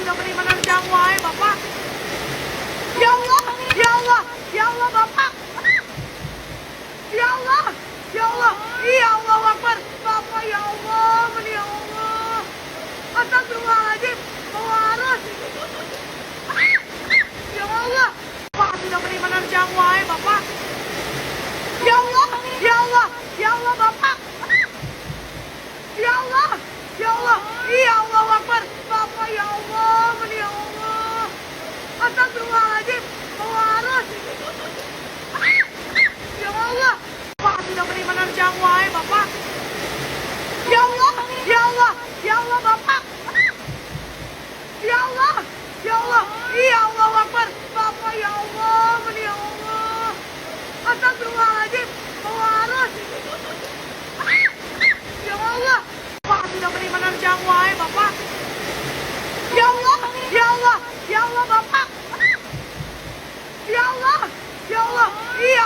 sudah menerima nerjang wae Bapak. Ya Allah, ya Allah, ya Allah Bapak. Ya Allah, ya Allah, ya Allah Akbar. Bapak ya Allah, ya Allah. Astagfirullahaladzim, pewaras. Ya Allah, Bapak sudah menerima nerjang wae Bapak. Ya Allah, ya Allah, ya Allah Bapak. Ya Allah, ya Allah, ya Allah Akbar. Bapak ya Allah, ya Allah. Astagfirullahaladzim, pewaras. Ya Allah, Bapak sudah menerima nerjang wae Bapak. Ya Allah, ya Allah, ya Allah Bapak. Ya Allah, ya Allah, ya Allah Akbar. Bapak ya Allah, ya Allah. Astagfirullahaladzim, pewaras. Ya Allah, Bapak sudah menerima nerjang wae Bapak. Ya Allah, ya Allah, ya Allah Bapak. Ya Allah, ya Allah, ya